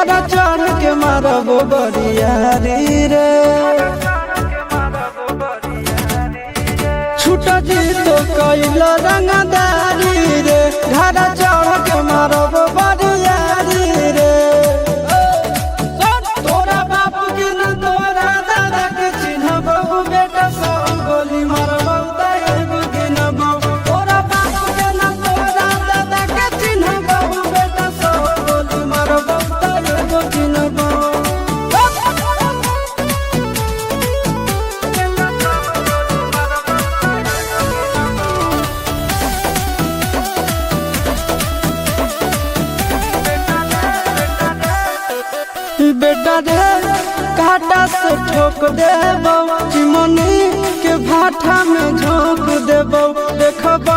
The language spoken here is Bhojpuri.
घरा चढ़ के मारबो बरियारी रे। छूटा जी तो कैल रंगदारी रे, घरा चढ़ के मारबो बरियारी रे। तोरा बाप के न तोरा दादा के चिन्हबो, बेटा सब गोली मारबो तैगो गिनबो। तोरा बाप के न तोरा दादा के चिन्हबो, बेटा सब गोली मारबो तैगो गिनबो। बेटा रे काटा से ठोक देबो, चिमनी के भाटा में झोंक देबो। देखबो